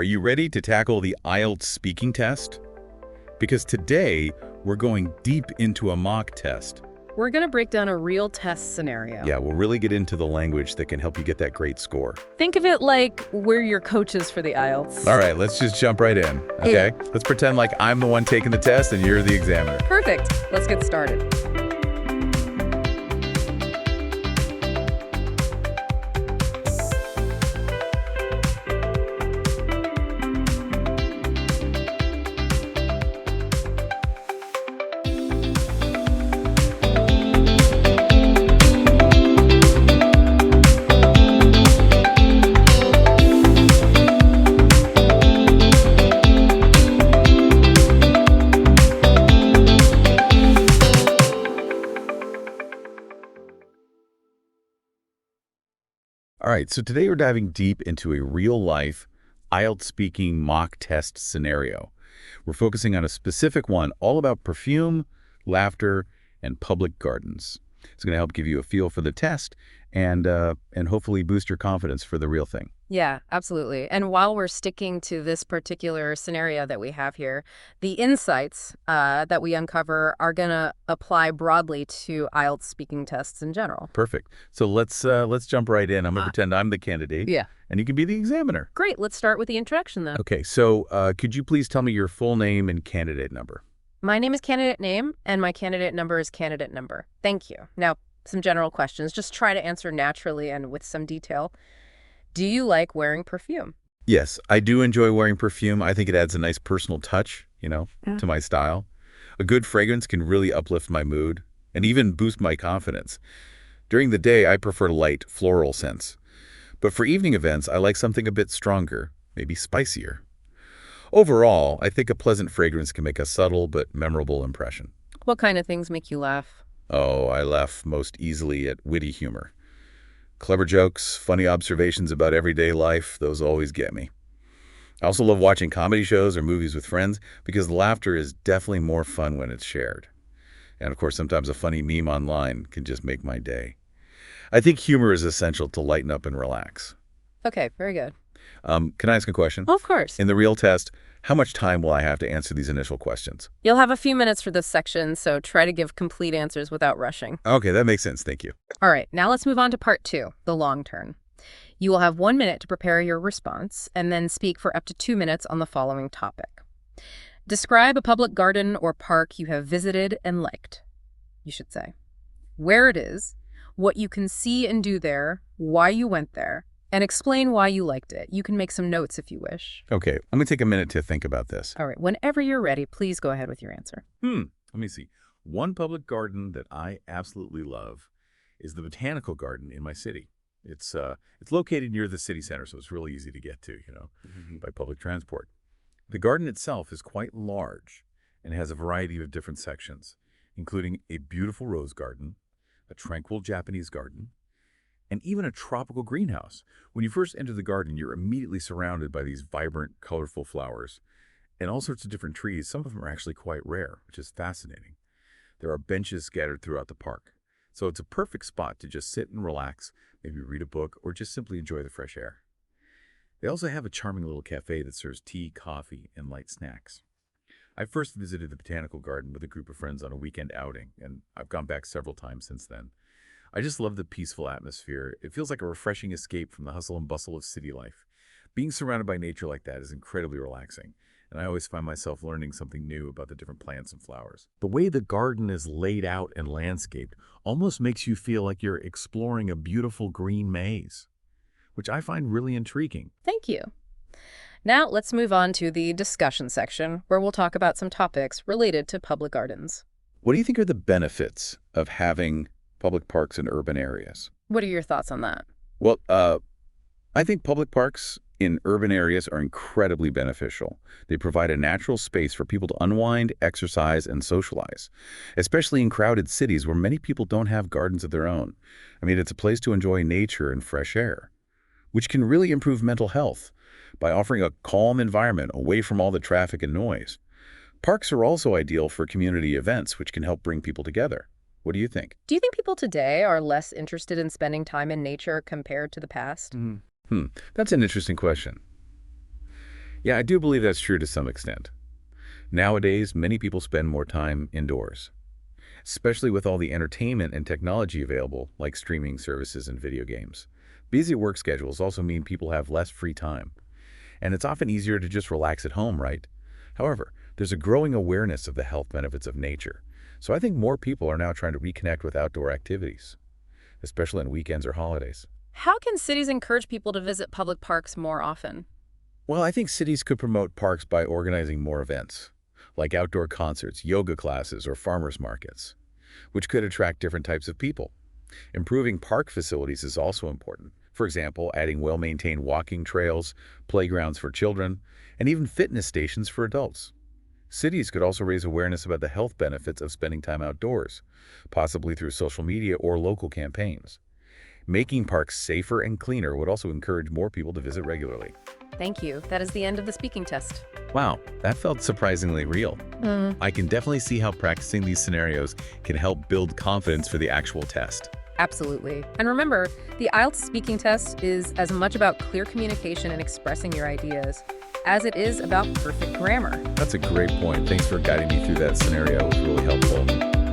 Are you ready to tackle the IELTS speaking test? Because today, we're going deep into a mock test. We're going to break down a real test scenario. Yeah, we'll really get into the language that can help you get that great score. Think of it like we're your coaches for the IELTS. All right, let's just jump right in, okay? Let's pretend like I'm the one taking the test and you're the examiner. Perfect. Let's get started. All right, so today we're diving deep into a real-life IELTS speaking mock test scenario. We're focusing on a specific one all about perfume, laughter, and public gardens. It's going to help give you a feel for the test and hopefully boost your confidence for the real thing. Yeah, absolutely. And while we're sticking to this particular scenario that we have here, the insights that we uncover are going to apply broadly to IELTS speaking tests in general. Perfect. So let's jump right in. I'm going to pretend I'm the candidate. Yeah. And you can be the examiner. Great. Let's start with the introduction then. Okay, so could you please tell me your full name and candidate number? My name is candidate name, and my candidate number is candidate number. Thank you. Now, some general questions. Just try to answer naturally and with some detail. Do you like wearing perfume? Yes, I do enjoy wearing perfume. I think it adds a nice personal touch, to my style. A good fragrance can really uplift my mood and even boost my confidence. During the day, I prefer light, floral scents. But for evening events, I like something a bit stronger, maybe spicier. Overall, I think a pleasant fragrance can make a subtle but memorable impression. What kind of things make you laugh? Oh, I laugh most easily at witty humor. Clever jokes, funny observations about everyday life, those always get me. I also love watching comedy shows or movies with friends because laughter is definitely more fun when it's shared. And of course, sometimes a funny meme online can just make my day. I think humor is essential to lighten up and relax. Okay, very good. Can I ask a question? Of course. In the real test, how much time will I have to answer these initial questions? You'll have a few minutes for this section, so try to give complete answers without rushing. Okay, that makes sense. Thank you. All right, now let's move on to part 2, the long turn. You will have 1 minute to prepare your response and then speak for up to 2 minutes on the following topic. Describe a public garden or park you have visited and liked. You should say where it is, what you can see and do there, why you went there, and explain why you liked it. You can make some notes if you wish. Okay, I'm going to take a minute to think about this. All right, whenever you're ready, please go ahead with your answer. Let me see. One public garden that I absolutely love is the botanical garden in my city. It's located near the city center, so it's really easy to get to, by public transport. The garden itself is quite large and has a variety of different sections, including a beautiful rose garden, a tranquil Japanese garden, and even a tropical greenhouse. When you first enter the garden, you're immediately surrounded by these vibrant, colorful flowers and all sorts of different trees. Some of them are actually quite rare, which is fascinating. There are benches scattered throughout the park, so it's a perfect spot to just sit and relax, maybe read a book, or just simply enjoy the fresh air. They also have a charming little cafe that serves tea, coffee, and light snacks. I first visited the botanical garden with a group of friends on a weekend outing, and I've gone back several times since then. I just love the peaceful atmosphere. It feels like a refreshing escape from the hustle and bustle of city life. Being surrounded by nature like that is incredibly relaxing, and I always find myself learning something new about the different plants and flowers. The way the garden is laid out and landscaped almost makes you feel like you're exploring a beautiful green maze, which I find really intriguing. Thank you. Now let's move on to the discussion section, where we'll talk about some topics related to public gardens. What do you think are the benefits of having public parks in urban areas? What are your thoughts on that? Well, I think public parks in urban areas are incredibly beneficial. They provide a natural space for people to unwind, exercise, and socialize, especially in crowded cities where many people don't have gardens of their own. I mean, it's a place to enjoy nature and fresh air, which can really improve mental health by offering a calm environment away from all the traffic and noise. Parks are also ideal for community events, which can help bring people together. What do you think? Do you think people today are less interested in spending time in nature compared to the past? That's an interesting question. Yeah, I do believe that's true to some extent. Nowadays, many people spend more time indoors, especially with all the entertainment and technology available, like streaming services and video games. Busy work schedules also mean people have less free time, and it's often easier to just relax at home, right? However, there's a growing awareness of the health benefits of nature, so I think more people are now trying to reconnect with outdoor activities, especially on weekends or holidays. How can cities encourage people to visit public parks more often? Well, I think cities could promote parks by organizing more events, like outdoor concerts, yoga classes, or farmers markets, which could attract different types of people. Improving park facilities is also important. For example, adding well-maintained walking trails, playgrounds for children, and even fitness stations for adults. Cities could also raise awareness about the health benefits of spending time outdoors, possibly through social media or local campaigns. Making parks safer and cleaner would also encourage more people to visit regularly. Thank you. That is the end of the speaking test. Wow, that felt surprisingly real. I can definitely see how practicing these scenarios can help build confidence for the actual test. Absolutely. And remember, the IELTS speaking test is as much about clear communication and expressing your ideas as it is about perfect grammar. That's a great point. Thanks for guiding me through that scenario. It was really helpful.